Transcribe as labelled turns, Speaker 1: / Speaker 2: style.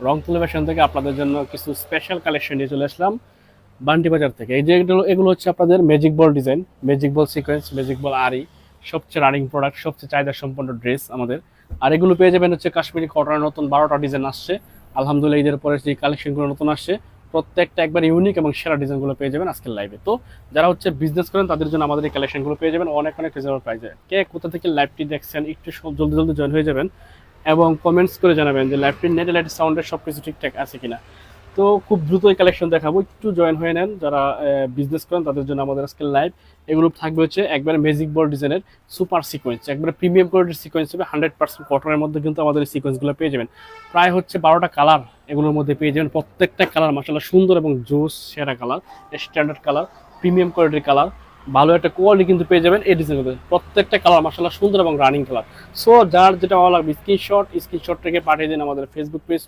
Speaker 1: Rangpur fashion থেকে আপনাদের জন্য কিছু স্পেশাল কালেকশন নিয়ে চলে আসলাম বান্টি বাজার থেকে। এই যে এগুলো হচ্ছে আপনাদের magic ball design, magic ball sequence, magic ball আরি, সবচেয়ে রানিং প্রোডাক্ট, সবচেয়ে চাহিদা সম্পন্ন ড্রেস আমাদের। আর এগুলো পেয়ে যাবেন হচ্ছে কাশ্মীরি কটনের নতুন 12টা ডিজাইন আসছে। আলহামদুলিল্লাহ ঈদের পরে যে কালেকশনগুলো নতুন আসছে প্রত্যেকটা একবার ইউনিক এবং সেরা ডিজাইনগুলো পেয়ে যাবেন আজকের লাইভে। তো যারা হচ্ছে বিজনেস করেন তাদের জন্য আমাদের এই কালেকশনগুলো পেয়ে যাবেন অনেক অনেক রিজনেবল প্রাইসে। কে কোথা থেকে লাইভটি দেখছেন একটু জলদি জলদি জয়েন হয়ে যাবেন এবং কমেন্টস করে জানাবেন যে লাইভটির নেট লাইট সাউন্ডের সব কিছু ঠিকঠাক আছে কিনা। তো খুব দ্রুত এই কালেকশন দেখাবো, একটু জয়েন হয়ে নেন যারা বিজনেস করেন তাদের জন্য আমাদের আজকে লাইভ। এগুলো থাকবে হচ্ছে একবারে ম্যাজিক বল ডিজাইনের সুপার সিকোয়েন্স, একবারে প্রিমিয়াম কোয়ালিটির সিকোয়েন্স হবে। 100% কটনের মধ্যে কিন্তু আমাদের এই সিকোয়েন্সগুলো পেয়ে যাবেন। প্রায় হচ্ছে 12টা কালার এগুলোর মধ্যে পেয়ে যাবেন। প্রত্যেকটা কালার মাশাআল্লাহ সুন্দর এবং জোস সেরা কালার, স্ট্যান্ডার্ড কালার, প্রিমিয়াম কোয়ালিটির কালার, ভালো একটা কোয়ালিটি কিন্তু পেয়ে যাবেন এই ডিজাইনগুলো। প্রত্যেকটা কালার মাশাআল্লাহ সুন্দর এবং রানিং কালার। সো যার যেটা ভালো লাগবে স্ক্রিনশট থেকে পাঠিয়ে দিন আমাদের ফেসবুক পেজ